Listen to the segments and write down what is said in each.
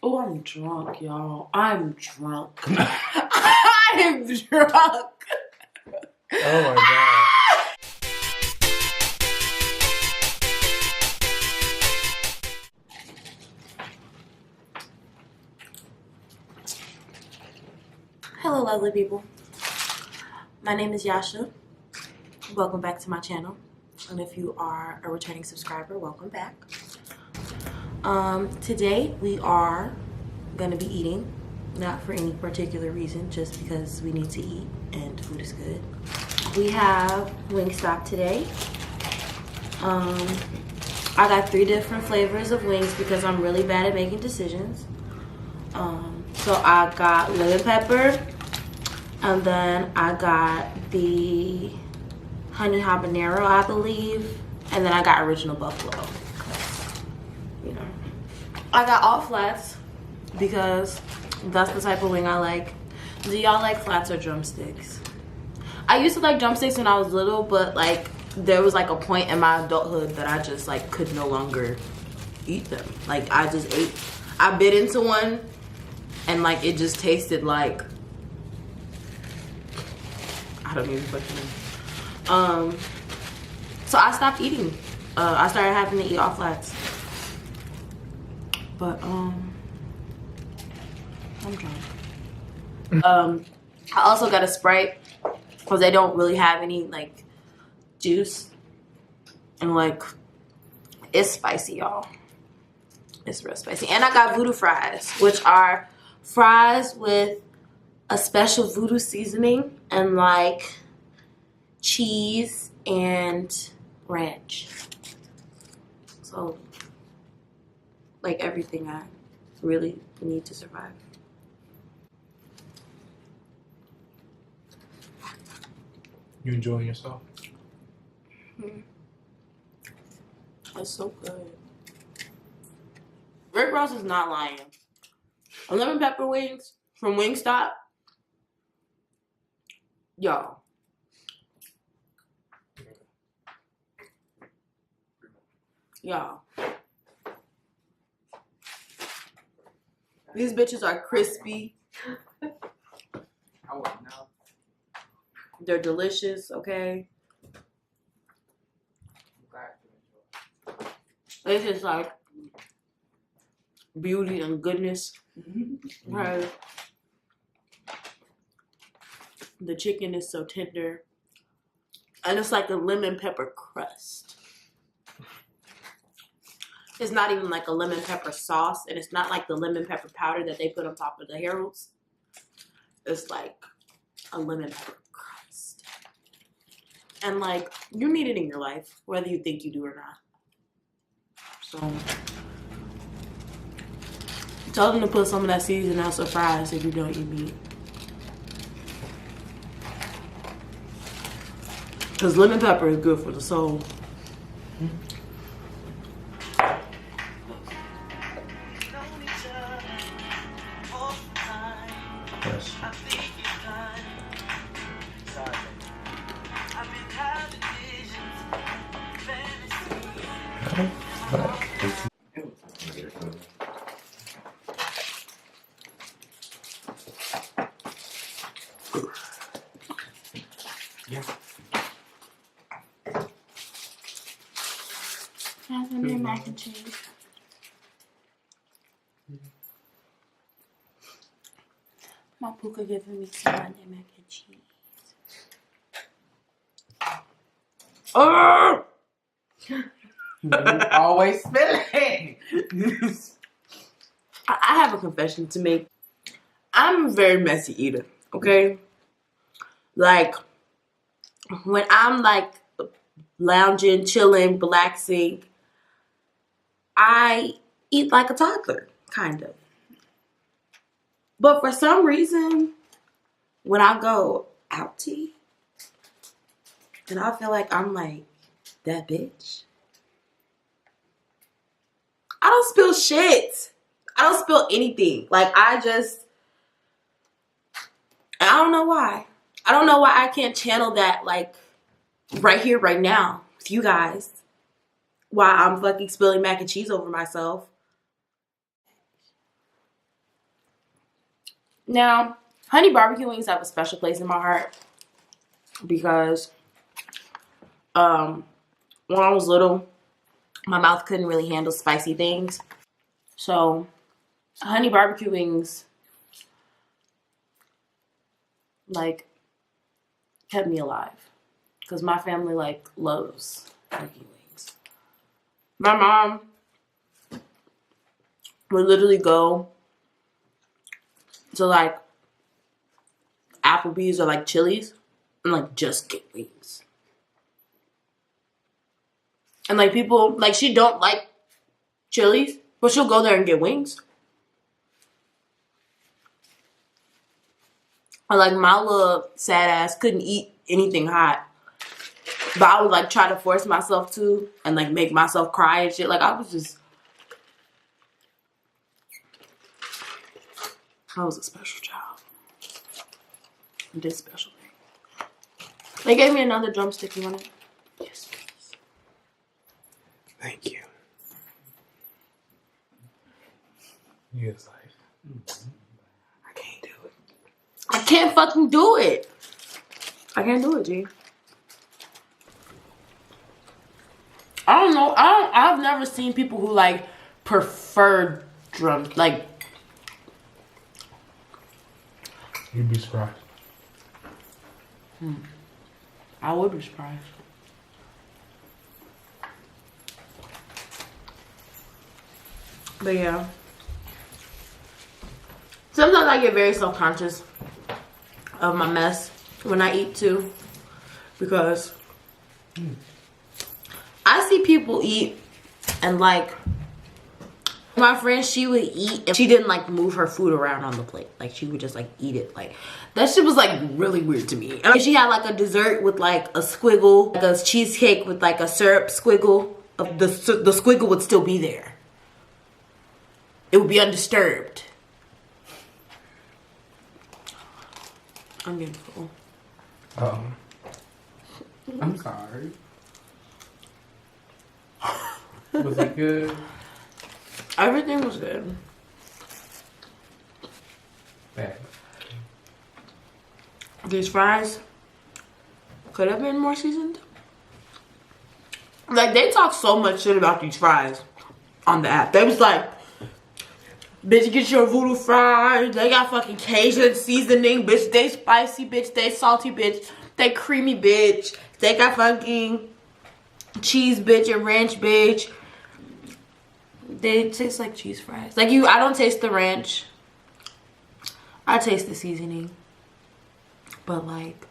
Oh, I'm drunk, y'all. I'm drunk. I'm drunk. Oh my god. Hello, lovely people. My name is Yasha. Welcome back to my channel. And if you are a returning subscriber, welcome back. Today we are gonna be eating, not for any particular reason, just because we need to eat and food is good. We have Wingstop today. I got 3 different flavors of wings because I'm really bad at making decisions. So I got lemon pepper, and then I got the honey habanero, I believe, and then I got original buffalo. You know, I got all flats because that's the type of wing I like. Do y'all like flats or drumsticks? I used to like drumsticks when I was little, but like there was like a point in my adulthood that I just like could no longer eat them. Like I bit into one and like it just tasted like, I don't even fucking know. So I stopped eating. I started having to eat all flats. But I'm drunk. I also got a Sprite because they don't really have any like juice, and like it's spicy, y'all. It's real spicy. And I got voodoo fries, which are fries with a special voodoo seasoning and like cheese and ranch. So like everything I really need to survive. You enjoying yourself? It's so good. Rick Ross is not lying. Lemon pepper wings from Wingstop. Y'all. Y'all. These bitches are crispy. I wouldn't know. They're delicious, okay? It's just like beauty and goodness. Right. The chicken is so tender. And it's like a lemon pepper crust. It's not even like a lemon pepper sauce, and it's not like the lemon pepper powder that they put on top of the Harold's. It's like a lemon pepper crust. And like, you need it in your life, whether you think you do or not. So tell them to put some of that seasoning on some fries if you don't eat meat. Because lemon pepper is good for the soul. Yes. Yeah. Have some more mac and cheese. My Puka giving me some Monday mac and cheese. Oh! Always spilling. I have a confession to make. I'm a very messy eater, okay? Like, when I'm like lounging, chilling, relaxing, I eat like a toddler, kind of. But for some reason, when I go out to eat, and I feel like I'm like that bitch, I don't spill shit. I don't spill anything. Like, I don't know why. I don't know why I can't channel that, like, right here, right now, with you guys. Why I'm fucking spilling mac and cheese over myself. Now, honey barbecue wings have a special place in my heart because when I was little, my mouth couldn't really handle spicy things. So, honey barbecue wings, like, kept me alive. Because my family, like, loves barbecue wings. My mom would literally go to, like, Applebee's or, like, Chili's and, like, just get wings. And, like, people, like, she don't like Chili's, but she'll go there and get wings. Or, like, my little sad ass couldn't eat anything hot. But I would, like, try to force myself to and, like, make myself cry and shit. Like, I was a special child. I did special things. They gave me another drumstick. You want it? Yes, please. Thank you. You guys like, I can't do it. I can't fucking do it. I can't do it, G. I don't know. I've never seen people who like prefer drums. Like, You'd be surprised. I would be surprised. But yeah. Sometimes I get very self-conscious of my mess when I eat too. Because I see people eat and like my friend, she would eat and she didn't like move her food around on the plate. Like she would just like eat it. Like that shit was like really weird to me. And she had like a dessert with like a squiggle, like a cheesecake with like a syrup squiggle. The squiggle would still be there. It would be undisturbed. I'm getting full. I'm sorry. Was it good? Everything was good. Bad. These fries could have been more seasoned. Like, they talk so much shit about these fries on the app. They was like, bitch, get your voodoo fries. They got fucking Cajun seasoning, bitch. They spicy, bitch. They salty, bitch. They creamy, bitch. They got fucking cheese, bitch, and ranch, bitch. They taste like cheese fries. Like I don't taste the ranch. I taste the seasoning. But like,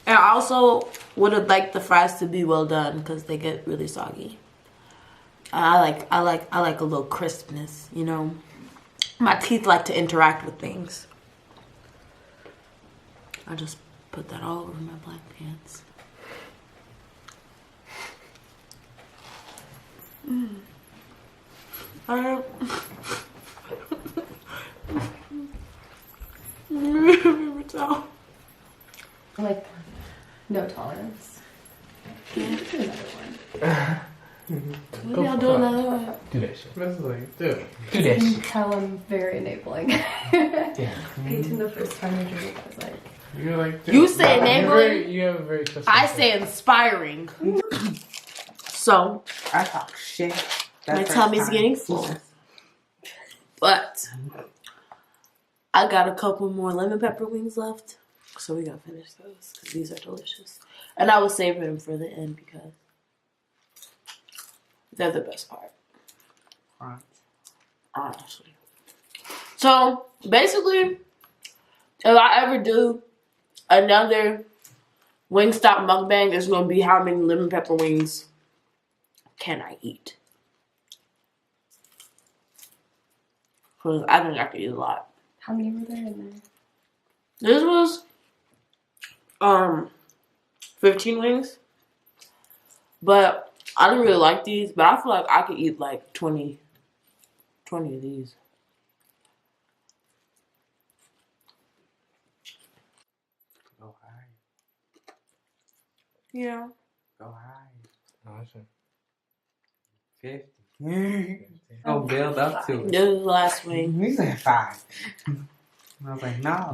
and I also would have liked the fries to be well done because they get really soggy. I like a little crispness, you know. My teeth like to interact with things. I just put that all over my black pants. Like, no tolerance. Yeah. Do another one. Maybe I'll do another one. Do that shit. This is like, dude. Do that You shit. tell I'm very enabling. Yeah. Peyton, the first time I did it, I was like, You're like, dude. You say enabling. You have a very custom I say inspiring. So, I talk shit. my tummy's getting full. But I got a couple more lemon pepper wings left. So we gotta finish those because these are delicious. And I will save them for the end because they're the best part. Honestly. So basically, if I ever do another Wingstop mukbang, it's gonna be how many lemon pepper wings can I eat? Because I think I could eat a lot. how many were there in there? This was 15 wings. But I didn't really like these, but I feel like I could eat like 20 of these. Go high. Yeah. Go high. Awesome. 50. Oh, build up to it. This is the last wing. You said 5. And I was like, no.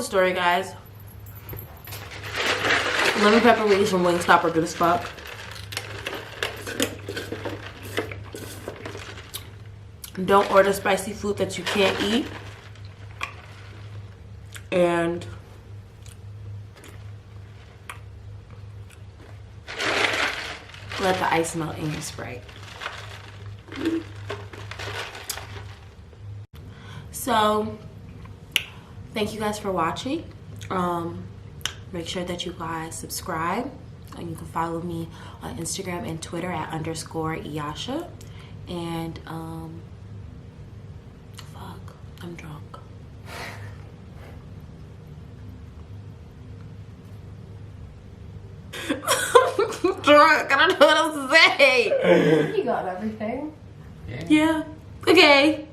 Story, guys. Lemon pepper wings from Wingstop are good as fuck. Don't order spicy food that you can't eat. And let the ice melt in your Sprite. So, thank you guys for watching. Make sure that you guys subscribe. And you can follow me on Instagram and Twitter at _Iyasha. And fuck, I'm drunk. Drunk. I don't know what else to say. You got everything. Yeah. Okay.